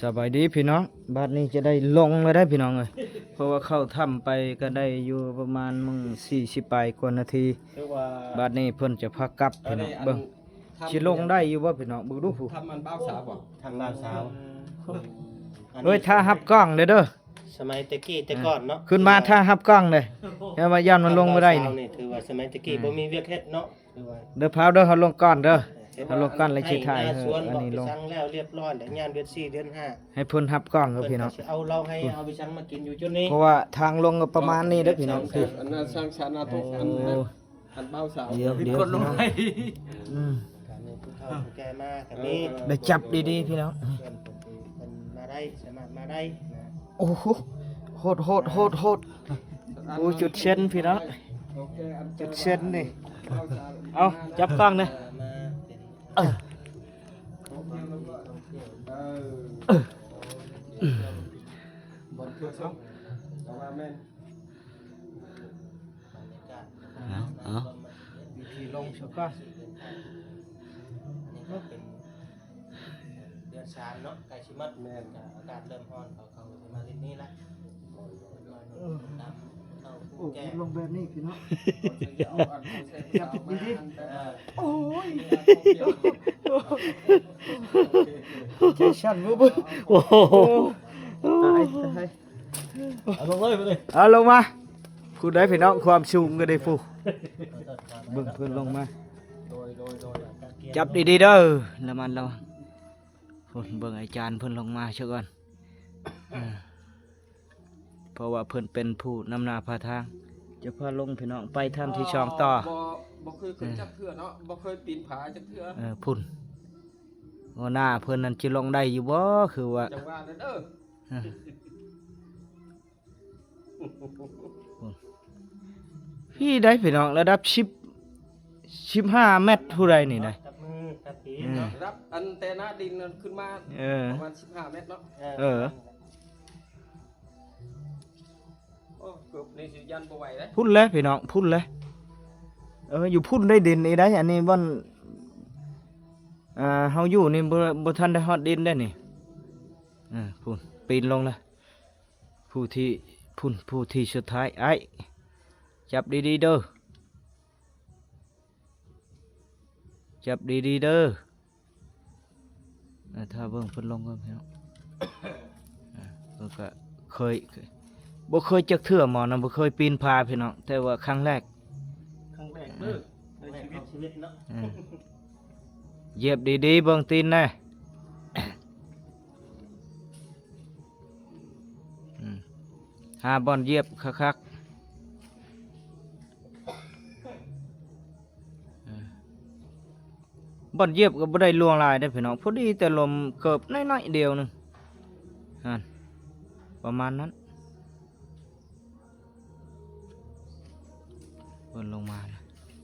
สบายดีพี่น้องบัดนี้จะได้ลงแล้วได้พี่น้องเลยเพราะว่าเข้าถ้ำไปก็ได้อยู่ประมาณมึง40ปลายกว่านาทีบัดนี้เพิ่นจะพักกลับพี่น้องเบิ่งสิลงได้อยู่บ่พี่น้องเบิ่งดูผู้ ทำมันบ้าวสาวบ่ ทำบ่าวสาว เฮ้ยถ้าหับกล้องเด้อ สมัยตะกี้แต่ก่อนเนาะ ขึ้นมาถ้าหับกล้องเลยอย่ามาย่านมันลงบ่ได้นี่ นี่ถือว่าสมัยตะกี้บ่มีเวียกเฮ็ดเนาะถือว่า เด้อพาวเด้อเฮาลงก่อนเด้อเฮาลงก่อนเลยสิถ่าย สวน อัน บอก นี้ ไป ลง สั่งแล้วเรียบร้อยแล้วงานเดือน4เดือน5 ให้เพิ่นหับกล้องเด้อ เพิ่น พี่น้ ก็ อง สิเอาเราให้เอาไปสั่งมากินอยู่จุดนี้ เพราะว่าทางลงก็ประมาณนี้เด้อพี่น้องคือ อันนั้นสร้างชาติทุกอันนะอันบ้าวสาว เดี๋ยวพี่น้องอืม การมีผู้เฒ่าผู้แก่มาก็มี ได้จับดีๆพี่น้อง เพิ่นมาได้สามารถมาได้นะ โอ้โหโหดโหดโหดโหดโอ้จุดเช่นพี่น้อง โอเคอัน จุดเช่นนี่ บ้าวสาว เอาจับกล้องนะ มาเป็น เออ บนเทือกซ้ำเอาว่าแม่น บรรยากาศ เอาวิธีลงสักก่อน นี่ก็เป็นเดือนสามเนาะใกล้ชิมัดแม่นก็อากาศเริ่มร้อนเขาจะมาเล่นนี่ละดำเข้า โอ้ ผู้แก่ ลงแบบนี้พี่น้อง เอาอันของใส่สาวมาอันแต่ โอ้ยใจสั่นบุ๊บโอ้โหตายตาย เอาลงเลยไปเลย เอาลงมาพูดได้พี่น้องความสูงก็ได้ฟูเบิ่งเพิ่นลงมา โดย จับดีๆเด้อแล้วมันเราเพิ่นเบิ่งอาจารย์เพิ่นลงมาเช่ก่อนเพราะว่าเพิ่นเป็นผู้นำหน้าพาทางจะพาลงพี่น้องไปทำที่ช่องต่อ บ่เคยขึ้นจักเทื่อเนาะบ่เคยปีนผาจักเทื่อ พุ่นว่าหน้าเพิ่นนั้นสิลงได้อยู่บ่คือว่า จังว่าเด้อ พี่ได้พี่น้องระดับ15เมตรผู้ใดนี่ได้ จับมือจับปี รับอันแต่หน้าดินนั่นขึ้นมา เออ ประมาณ15เมตรเนาะ เออ โอ้เกือบนี่สิยันบ่ไหวเด้ พุ่นเลยพี่น้องพุ่นเลยอยู่พุ่นได้ดินนี่ได้อันนี้บ่อนเฮาอยู่นี่บ่ทันได้ฮอดดินได้นี่พุ่นปีนลงเลยผู้ที่สุดท้ายไอ้จับดีๆเด้อจับดีๆเด้อถ้าเบิ่งเพิ่นลงก่อนพี่น้องเพิ่นก็บ่เคยจักเทื่อหมอนะบ่เคยปีนผาพี่น้องแต่ว่าครั้งแรก ครั้งแรกเด้อในชีวิตเนาะ เหยียบดีๆเบิ่งตีนนะหาบอลเหยียบคักๆบอลเหยียบก็บ่ได้ลวงลายได้พี่น้องพอดีแต่ลมเกิบน้อยๆเดียวนึงประมาณนั้นเพิ่นลงมานะ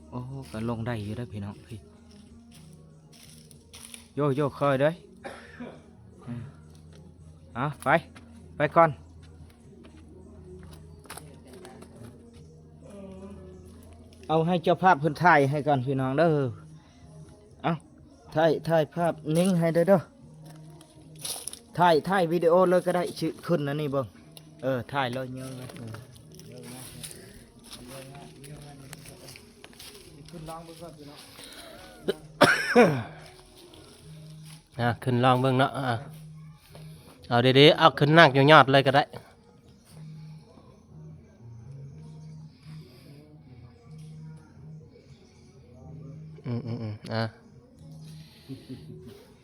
โอ้ก็ลงได้อยู่ได้อพี่น้องพี่โยคอยเด้ยไปก่อนเอาให้เจ้าภาพเพิ่นถ่ายให้ก่อนพี่น้องเด้อเอาถ่ายภาพนิ่งให้เด้อถ่ายวิดีโอเลยก็ได้ชื่อขึ้นนะนี่เบิ่งถ่ายเลยเยอะนะขึ้นลองเบิ่งก่อนพี่น้อง ขึ้นลองเบิ่งเนาะเอาดีๆเอาขึ้นนั่งยอดๆเลยก็ได้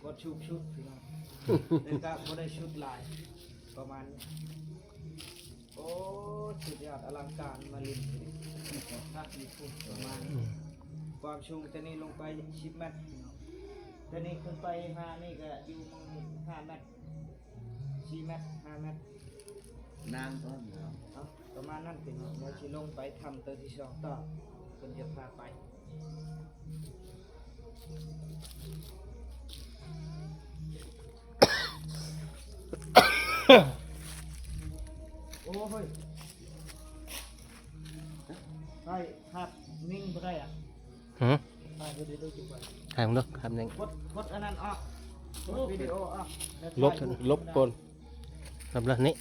ก็ชุบพี่น้องแต่ก็บ่ได้ชุดลายประมาณนี้โอ้สุดยอดอลังการมาลินถ้ามีพุ่นประมาณนี้ความสูงแต่นี้ลงไป10เมตรพี่น้องแต่นี้ขึ้นไป5นี่ก็อยู่มอง5เมตร4เมตร5เมตรน้ำต้นประมาณนั้นพี่น้องเราสิลงไปทำตัวที่2ต่อเพิ่นจะพาไปโอ้เฮ้ยใช่ครับนิ่งบ่ได้อ่ะ หือ ใช่บ่ได้ดูจุดไว้ ถ่ายมึงดูครับนึง พดอันนั้นออก วิดีโออ่ะแล้ว ลบ ถ่ายรูป ลบก่อนสำหรับนี้